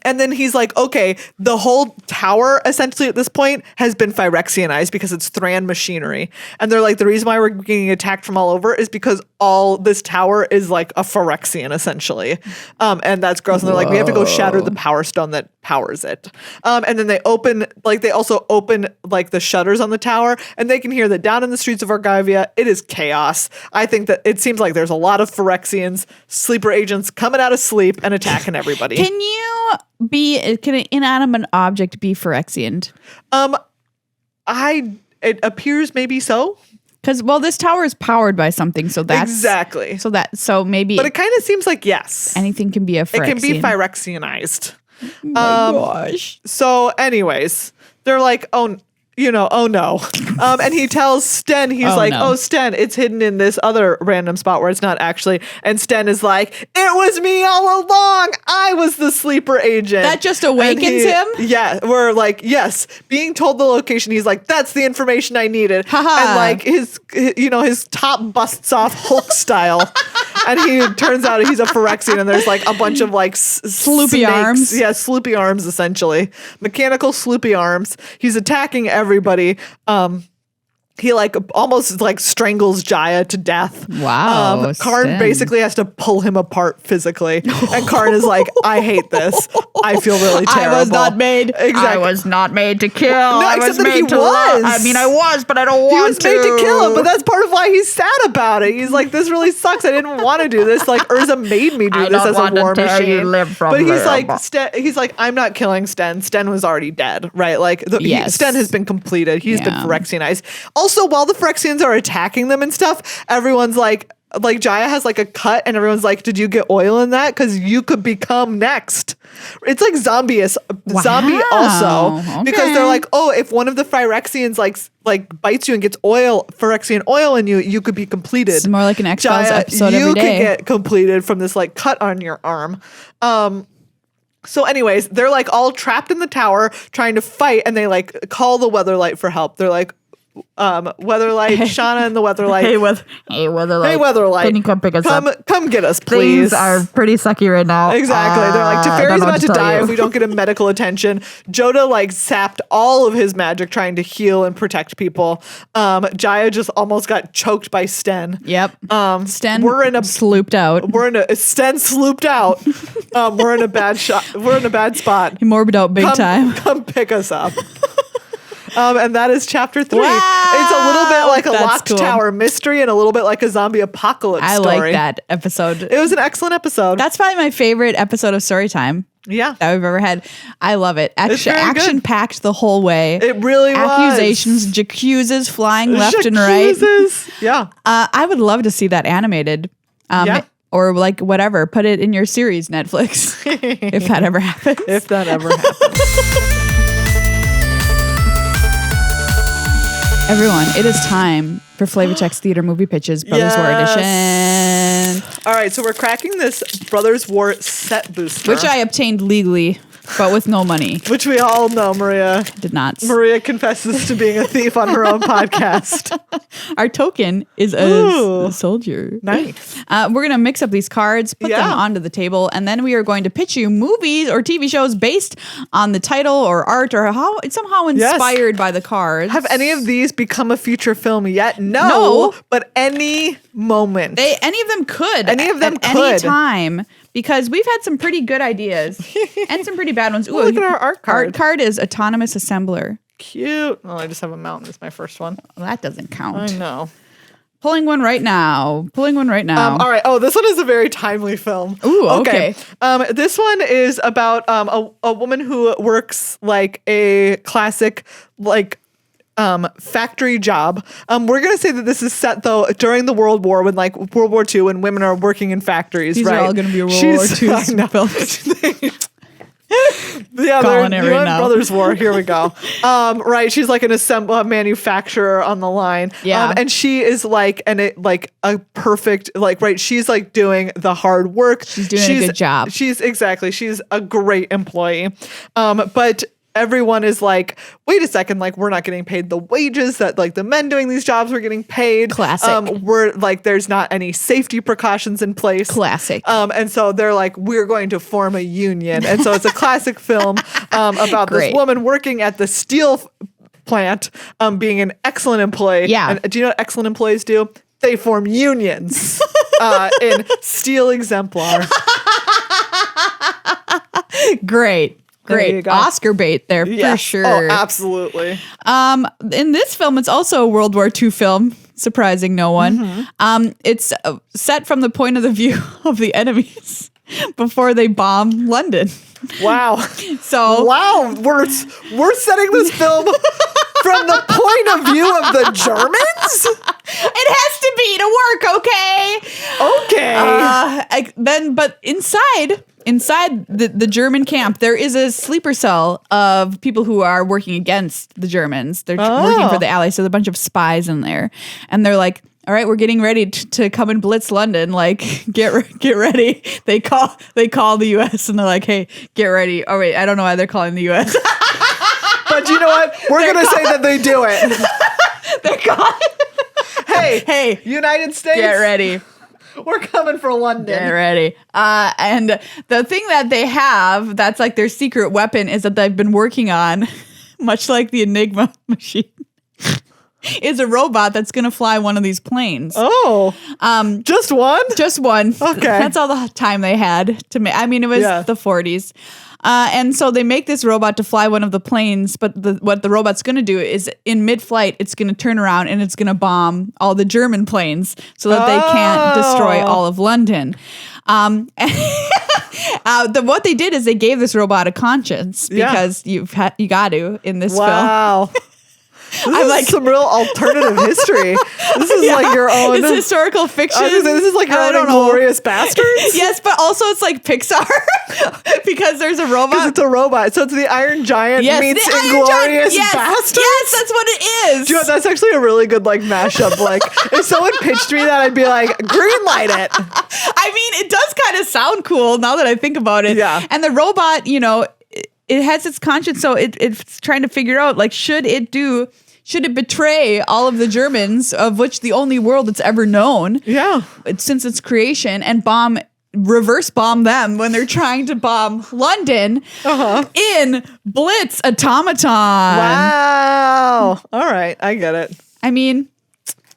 And then he's like, okay, the whole tower essentially at this point has been Phyrexianized because it's Thran machinery. And they're like, the reason why we're getting attacked from all over is because all this tower is like a Phyrexian essentially. And that's gross. And they're like, we have to go shatter the power stone that powers it. And then they also open like the shutters on the tower, and they can hear that down in the streets of Argivia, it is chaos. I think that it seems like there's a lot of Phyrexians, sleeper agents coming out of sleep and attacking everybody.
Can an inanimate object be Phyrexian?
It appears maybe so.
Because this tower is powered by something, so that's
exactly.
So maybe.
But it kind of seems like yes,
anything can be a Phyrexian.
It can be Phyrexianized.
Oh my gosh.
So, anyways, they're like, oh no. And he tells Sten, oh, Sten, it's hidden in this other random spot where it's not actually. And Sten is like, it was me all along. I was the sleeper agent.
That just awakens him?
Yeah. We're like, yes. Being told the location, he's like, that's the information I needed.
Ha-ha.
And like his top busts off Hulk style. And he turns out he's a Phyrexian, and there's like a bunch of like
sloopy arms.
Yeah, sloopy arms essentially. Mechanical sloopy arms. He's attacking everybody. He like almost like strangles Jaya to death.
Wow.
Karn basically has to pull him apart physically. And Karn is like, I hate this. I feel really terrible.
I was not made.
Exactly.
I was not made to kill.
No,
I
except
was
that
made
he
to
was.
I mean, I was, but I don't want to.
He was made to kill him, but that's part of why he's sad about it. He's like, this really sucks. I didn't want to do this. Like Urza made me do this as a war machine.
You live from
but he's
there.
he's like, I'm not killing Sten. Sten was already dead, right? Like Sten has been completed. He's been Phyrexianized. Also, while the Phyrexians are attacking them and stuff, everyone's like Jaya has like a cut, and everyone's like, did you get oil in that? Because you could become next. It's like zombie also, because they're like, oh, if one of the Phyrexians like bites you and gets Phyrexian oil in you, you could be completed.
It's more like an X-Files episode every day.
You could get completed from this like cut on your arm. So anyways, they're like all trapped in the tower trying to fight, and they like call the Weatherlight for help. They're like, Weatherlight, Shauna and the Weatherlight.
Hey, Weatherlight.
Hey, Weatherlight.
Can you come pick us up?
Come get us, please.
Things are pretty sucky right now.
Exactly. They're like, Teferi's about to die if we don't get him medical attention. Joda like sapped all of his magic trying to heal and protect people. Jaya just almost got choked by Sten.
Yep. Sten
slooped out. Sten slooped out. We're in a bad shot. We're in a bad spot.
He morbid out big time.
Come pick us up. And that is chapter 3.
Wow,
it's a little bit like a
that's
locked
cool.
tower mystery and a little bit like a zombie apocalypse story.
I like that episode.
It was an excellent episode.
That's probably my favorite episode of Storytime.
Yeah.
That we've ever had. I love it. Action packed the whole way.
It really was.
Accusations, jacuzzes flying left and right.
Yeah.
I would love to see that animated.
Yeah.
Or like whatever. Put it in your series, Netflix. If that ever happens.
If that ever happens.
Everyone, it is time for Flavor Check's Theater Movie Pitches Brothers War Edition.
All right, so we're cracking this Brothers War set booster.
Which I obtained legally, but with no money.
Which we all know, Maria.
Did not.
Maria confesses to being a thief on her own podcast.
Our token is a soldier.
Nice.
We're going to mix up these cards, put them onto the table, and then we are going to pitch you movies or TV shows based on the title or art or how it's somehow inspired by the cards.
Have any of these become a feature film yet? No. But any moment.
Any of them could.
Any of them could.
Any time. Because we've had some pretty good ideas and some pretty bad ones. Ooh,
look at our art card.
Art card is Autonomous Assembler.
Cute. Oh, I just have a mountain. It's my first one.
Well, that doesn't count.
I know.
Pulling one right now. All
right. Oh, this one is a very timely film.
Ooh, okay.
This one is about a woman who works like a classic factory job. We're gonna say that this is set though during the World War when like World War II when women are working in factories.
These
right?
are all gonna be World War II films.
Yeah,
Calling
they're
it right now.
Brothers War. Here we go. Right, she's like an manufacturer on the line.
Yeah,
and she is like a perfect she's like doing the hard work.
She's doing a good job.
She's a great employee. But everyone is like, wait a second, like we're not getting paid the wages that like the men doing these jobs were getting paid.
Classic.
We're like, there's not any safety precautions in place.
Classic.
And so they're like, we're going to form a union. And so it's a classic film about
Great.
this woman working at the steel plant, being an excellent employee.
Yeah.
And do you know what excellent employees do? They form unions in Steel Exemplar.
Great.
There you
Great.
go.
Oscar bait there for
Yes.
sure.
Oh, absolutely.
In this film, it's also a World War II film, surprising no one. It's set from the point of the view of the enemies before they bomb London.
Wow.
So
Wow. We're setting this film from the point of view of the Germans?
it has to be to work, okay?
Okay.
But inside the German camp, there is a sleeper cell of people who are working against the Germans. They're working for the Allies. So there's a bunch of spies in there, and they're like, all right, we're getting ready to come and blitz London. Like, get ready. They call the U.S. and they're like, hey, get ready. Oh wait, I don't know why they're calling the U.S.
But you know what? We're going to say that they do it.
They're calling.
Hey, United States.
Get ready.
We're coming for London.
Get ready. And the thing that they have that's like their secret weapon is that they've been working on, much like the Enigma machine, is a robot that's going to fly one of these planes.
Oh. Just one?
Just one.
Okay.
That's all the time they had to make. I mean, it was the 40s. And so they make this robot to fly one of the planes, but what the robot's going to do is in mid-flight, it's going to turn around and it's going to bomb all the German planes so that they can't destroy all of London. What they did is they gave this robot a conscience because you got to in this film.
Wow. This
I'm
is
like
some real alternative history. This is like your own.
It's historical fiction.
This is like your
I
own
don't know.
Inglourious Bastards.
Yes, but also it's like Pixar because there's a robot.
Because it's a robot. So it's the Iron Giant meets
the Iron
Inglourious
Giant.
Bastards.
Yes, that's what it is.
Do you know, that's actually a really good like mashup. Like if someone pitched me that, I'd be like, green light it.
I mean, it does kind of sound cool now that I think about it.
Yeah.
And the robot, it has its conscience, so it's trying to figure out like should it betray all of the Germans, of which the only world it's ever known, since its creation, and reverse bomb them when they're trying to bomb London in Blitz Automaton.
Wow. All right, I get it.
I mean,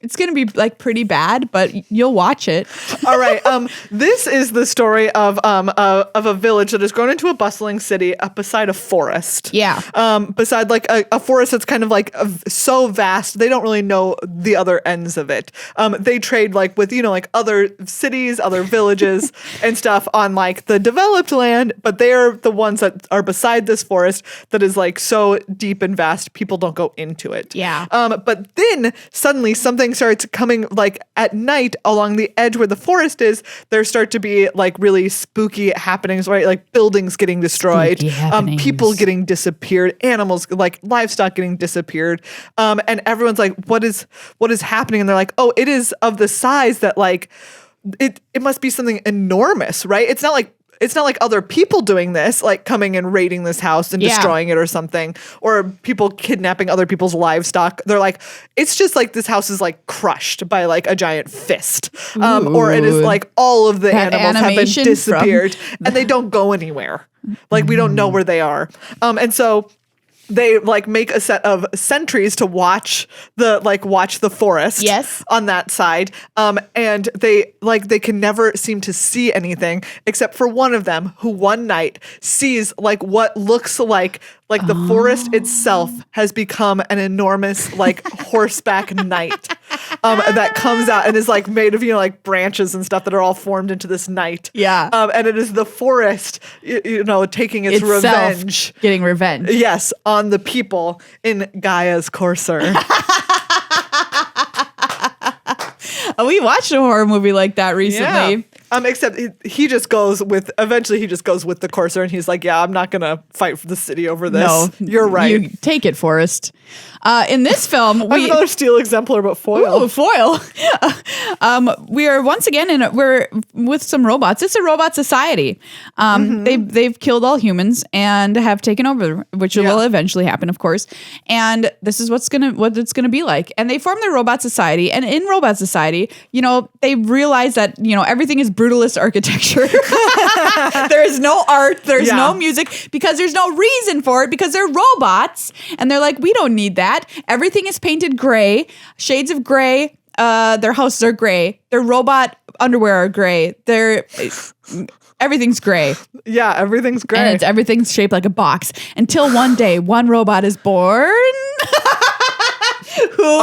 it's going to be like pretty bad, but you'll watch it.
All right. This is the story of a village that has grown into a bustling city beside a forest.
Yeah.
Beside like a forest that's kind of like so vast, they don't really know the other ends of it. They trade like with, like other cities, other villages and stuff on like the developed land, but they're the ones that are beside this forest that is like so deep and vast, people don't go into it.
Yeah.
But then suddenly something starts coming like at night along the edge where the forest is. There start to be like really spooky happenings, right? Like buildings getting destroyed, people getting disappeared, animals like livestock getting disappeared, and everyone's like, what is happening? And they're like, oh, it is of the size that like it must be something enormous, right? It's not like other people doing this, like coming and raiding this house and destroying it or something, or people kidnapping other people's livestock. They're like, it's just like this house is like crushed by like a giant fist. Or it is like all of the animals have been disappeared and they don't go anywhere. Like we don't know where they are. And so they like make a set of sentries to watch the forest on that side. And they can never seem to see anything except for one of them who one night sees like what looks like the forest itself has become an enormous like horseback knight that comes out and is like made of like branches and stuff that are all formed into this knight.
Yeah.
And it is the forest taking its revenge.
Getting revenge.
Yes, on the people in Gaia's courser.
We watched a horror movie like that recently.
Except he just goes with the courser, and he's like, yeah, I'm not gonna fight for the city over this.
No,
you're right.
You take it, Forrest. In this film,
I have another steel exemplar, but foil.
Ooh, foil. We are once again we're with some robots. It's a robot society. They've killed all humans and have taken over, which will eventually happen, of course. And this is what it's gonna be like. And they form their robot society. And in robot society, they realize that everything is brutalist architecture. There is no art. There's no music because there's no reason for it because they're robots. And they're like, we don't need that. Everything is painted gray, shades of gray. Their houses are gray. Their robot underwear are gray. Everything's gray.
Yeah, everything's gray.
And everything's shaped like a box until one day one robot is born. Who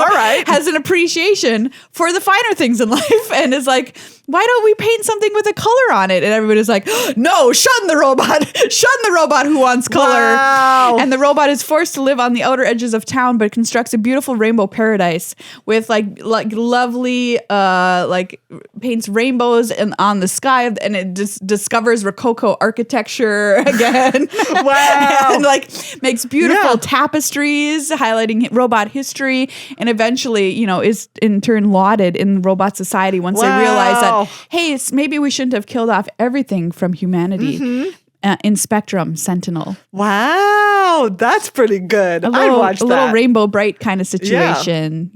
has an appreciation for the finer things in life and is like, why don't we paint something with a color on it? And everybody's like, no, shun the robot. Shun the robot who wants color.
Wow.
And the robot is forced to live on the outer edges of town, but constructs a beautiful rainbow paradise with like lovely, paints rainbows on the sky, and it discovers Rococo architecture again.
Wow.
And makes beautiful tapestries highlighting robot history, and eventually, is in turn lauded in robot society once they realize that, hey, maybe we shouldn't have killed off everything from humanity. In Spectrum Sentinel.
Wow, that's pretty good. I'd watch that.
A little Rainbow Bright kind of situation,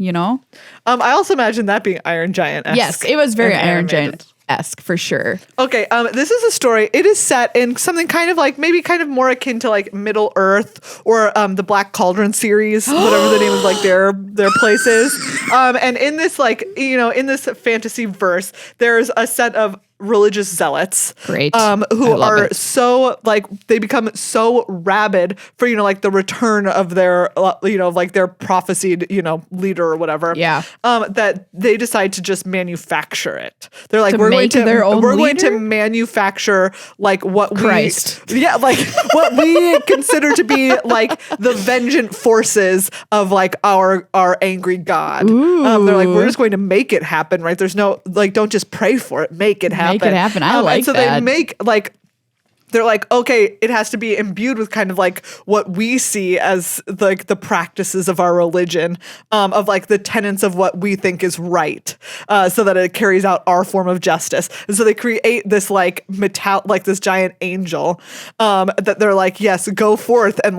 I also imagine that being Iron Giant-esque.
Yes, it was very Iron Giant-esque for sure.
Okay, this is a story. It is set in something kind of more akin to Middle Earth or the Black Cauldron series, whatever the name of their place is. And in this in this fantasy verse, there's a set of religious zealots,
great,
who are so they become so rabid for the return of their their prophesied leader or whatever, that they decide to just manufacture it. They're like, we're going to manufacture what
Christ.
what we consider to be the vengeant forces of our angry god. They're like, we're just going to make it happen, right? There's no don't just pray for it, make it happen.
Make it happen. I like
and so
that.
they make they're like, okay, it has to be imbued with kind of what we see as the practices of our religion, of the tenets of what we think is right, so that it carries out our form of justice. And so they create this this giant angel, that they're like, yes, go forth and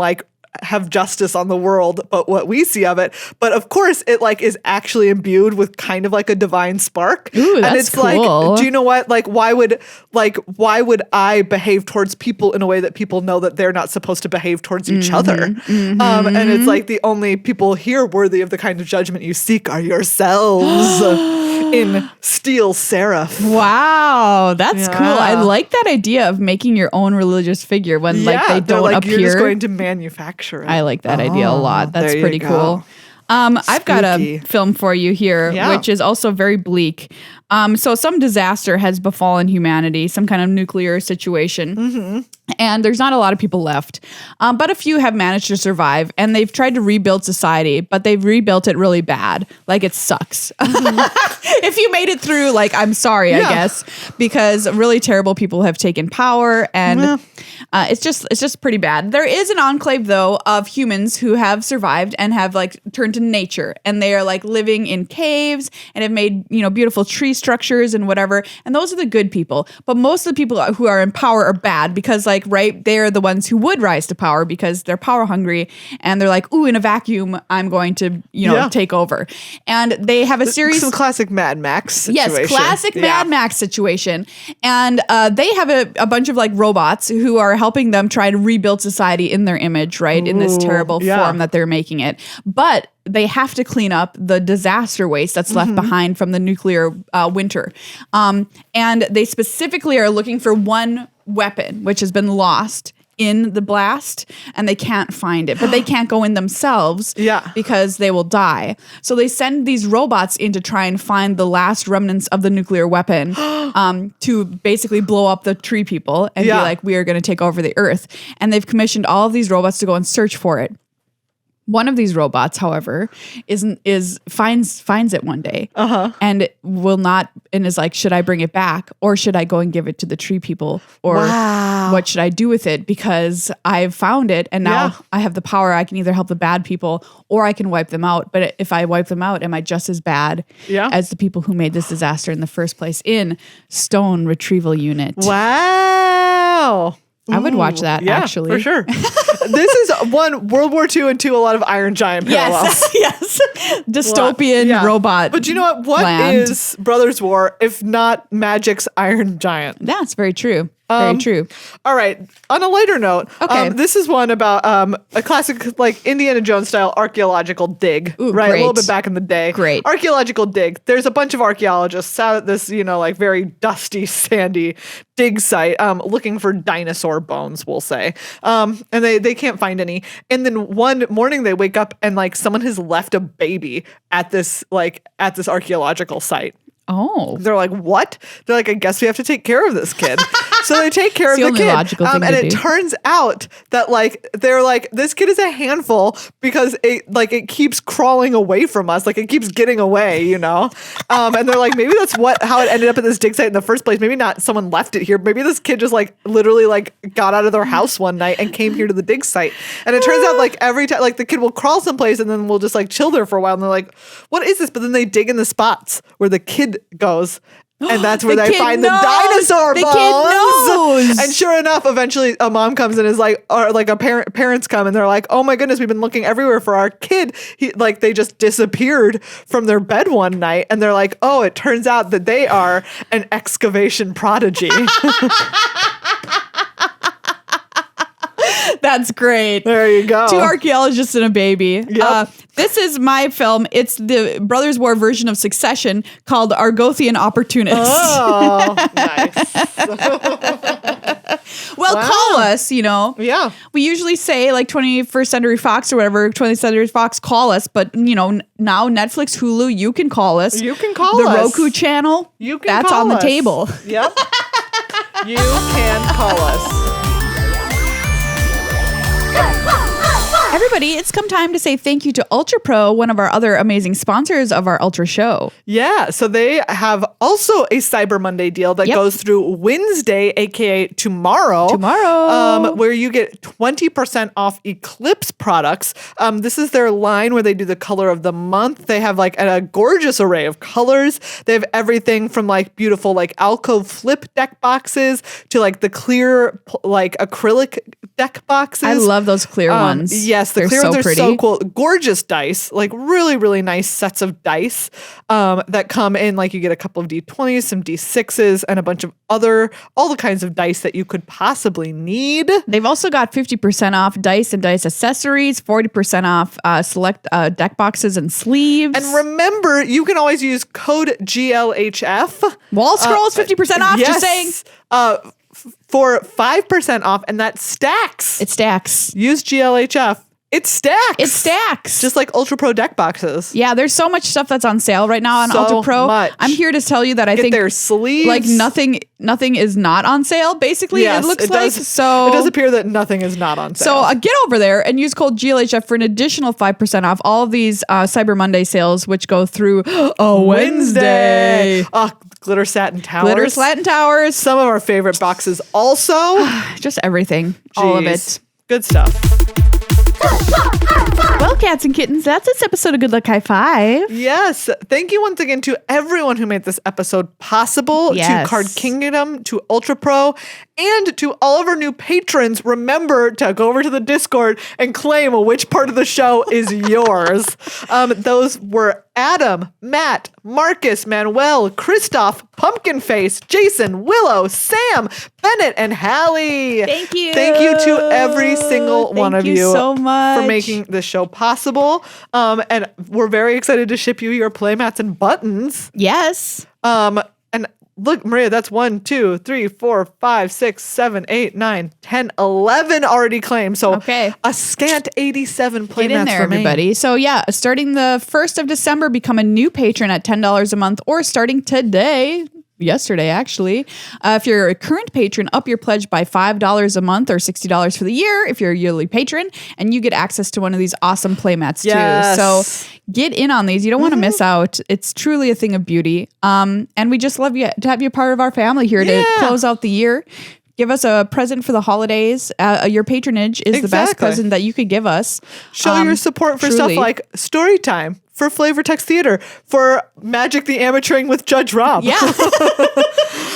have justice on the world, but what we see of it. But of course, it is actually imbued with kind of a divine spark.
Ooh, that's
and it's
cool.
do you know what? Why would I behave towards people in a way that people know that they're not supposed to behave towards each other? And it's the only people here worthy of the kind of judgment you seek are yourselves. In steel seraph.
Wow, that's cool. I like that idea of making your own religious figure when they don't appear.
You're just going to manufacture it.
I like that idea a lot. That's pretty cool. I've got a film for you here, which is also very bleak. So some disaster has befallen humanity, some kind of nuclear situation. And there's not a lot of people left. But a few have managed to survive, and they've tried to rebuild society, but they've rebuilt it really bad. It sucks. If you made it through, I'm sorry, I guess, because really terrible people have taken power, and it's just pretty bad. There is an enclave, though, of humans who have survived and have turned to nature, and they are living in caves and have made beautiful tree structures and whatever. And those are the good people. But most of the people who are in power are bad because they're the ones who would rise to power because they're power hungry, and they're like, ooh, in a vacuum, I'm going to take over. And they have a series.
Some classic Mad Max situation.
Yes, classic Mad Max situation. And they have a bunch of robots who are helping them try to rebuild society in their image, right? In this terrible form that they're making it. But they have to clean up the disaster waste that's left behind from the nuclear winter. And they specifically are looking for one weapon, which has been lost in the blast, and they can't find it, but they can't go in themselves because they will die. So they send these robots in to try and find the last remnants of the nuclear weapon to basically blow up the tree people and be like, we are going to take over the earth. And they've commissioned all of these robots to go and search for it. One of these robots, however, finds it one day and will not, and is like, should I bring it back or should I go and give it to the tree people, or what should I do with it? Because I've found it and now I have the power. I can either help the bad people or I can wipe them out. But if I wipe them out, am I just as bad as the people who made this disaster in the first place in Stone Retrieval Unit?
Wow.
I would watch that, actually.
For sure. This is one, World War II, and two, a lot of Iron Giant parallels.
Yes. Dystopian robot.
But you know what? What is Brothers War if not Magic's Iron Giant?
That's very true. Very true.
All right. On a lighter note, this is one about a classic, like Indiana Jones style archaeological dig.
Ooh,
right,
great.
a little bit back in the day.
Great
Archaeological dig. There's a bunch of archaeologists out at this, like very dusty, sandy dig site, looking for dinosaur bones, we'll say. And they can't find any. And then one morning they wake up and like someone has left a baby at this archaeological site.
Oh.
They're like, what? They're like, I guess we have to take care of this kid. So they take care of
It's
the
the
kid.
only logical thing
And
to
it
do.
turns out that like they're like, this kid is a handful because it keeps crawling away from us. Like it keeps getting away, And they're like, maybe that's how it ended up at this dig site in the first place. Maybe not someone left it here. Maybe this kid just like literally like got out of their house one night and came here to the dig site. And it turns out like every time like the kid will crawl someplace and then we'll just like chill there for a while. And they're like, what is this? But then they dig in the spots where the kid goes. And that's where they find the dinosaur bones.
The kid knows.
And sure enough, eventually a mom comes and is like, or like parents come and they're like, oh my goodness, we've been looking everywhere for our kid. They just disappeared from their bed one night. And they're like, oh, it turns out that they are an excavation prodigy.
That's great.
There you go.
2 archaeologists and a baby.
Yep.
This is my film. It's the Brothers War version of Succession called Argothian Opportunists.
Oh, nice.
Well, call us,
Yeah.
We usually say like 21st Century Fox or whatever, 20th Century Fox, call us. But, now Netflix, Hulu, you can call us.
You can call
the
us.
Roku channel,
You can
that's
call
on the
us.
table.
Yep. You can call us.
Everybody, it's come time to say thank you to Ultra Pro, one of our other amazing sponsors of our Ultra show.
Yeah, so they have also a Cyber Monday deal that goes through Wednesday, aka tomorrow. Where you get 20% off Eclipse products. This is their line where they do the color of the month. They have like a gorgeous array of colors. They have everything from like beautiful like alcove flip deck boxes to like the clear like acrylic deck boxes.
I love those clear ones.
Yes, the
They're
clear
so
ones are
pretty.
so cool. Gorgeous dice, like really, really nice sets of dice that come in. Like you get a couple of D20s, some D6s, and a bunch of all the kinds of dice that you could possibly need.
They've also got 50% off dice and dice accessories, 40% off select deck boxes and sleeves.
And remember, you can always use code GLHF.
Wall scrolls, 50% off, just saying.
For 5% off, and that stacks.
It stacks.
Use GLHF. It stacks.
It stacks.
Just like Ultra Pro deck boxes.
Yeah, there's so much stuff that's on sale right now on
So
Ultra Pro.
much.
I'm here to tell you that I
Get
think
their sleeves.
like nothing is not on sale. Basically,
Yes,
it looks
it
like
does,
so.
It does appear that nothing is not on sale.
So get over there and use code GLHF for an additional 5% off all of these Cyber Monday sales, which go through Wednesday.
Oh, glitter satin towers.
Glitter Slatin Towers.
Some of our favorite boxes also.
Just everything. All of
Jeez.
it.
Good stuff.
Well, cats and kittens, that's this episode of Good Luck High Five.
Yes. Thank you once again to everyone who made this episode possible,
Yes.
to Card Kingdom, to Ultra Pro, and to all of our new patrons. Remember to go over to the Discord and claim which part of the show is yours. Those were Adam, Matt, Marcus, Manuel, Christoph, Pumpkin Face, Jason, Willow, Sam, Bennett, and Hallie.
Thank you.
Thank you to every single one of
Thank you so much
for making this show possible. And we're very excited to ship you your playmats and buttons.
Yes.
And look, Maria, that's 1, 2, 3, 4, 5, 6, 7, 8, 9, 10, 11 already claimed. So
Okay.
a scant 87 playmats
Get in there,
for me.
everybody. So yeah, starting the 1st of December, become a new patron at $10 a month, or starting today, yesterday, actually. If you're a current patron, up your pledge by $5 a month or $60 for the year if you're a yearly patron, and you get access to one of these awesome playmats
Yes.
too. So get in on these. You don't want to miss out. It's truly a thing of beauty. And we just love you to have you part of our family here to close out the year. Give us a present for the holidays. Your patronage is the best present that you could give us.
Show your support for stuff like story time, for Flavor Text Theater, for Magic the Amateuring with Judge Rob.
Yeah.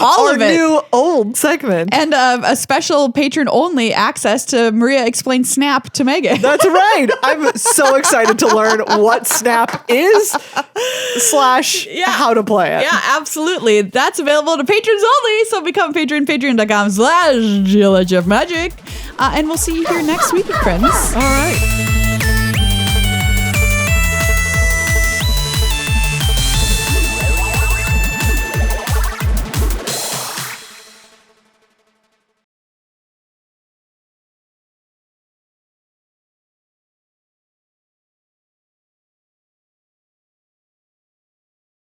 All
Our
of it.
new old segment.
And a special patron-only access to Maria Explains Snap to Meghan.
That's right. I'm so excited to learn what Snap is / how to play it.
Yeah, absolutely. That's available to patrons only. So become patron, patreon.com/GLHF Magic. And we'll see you here next week, friends.
All right.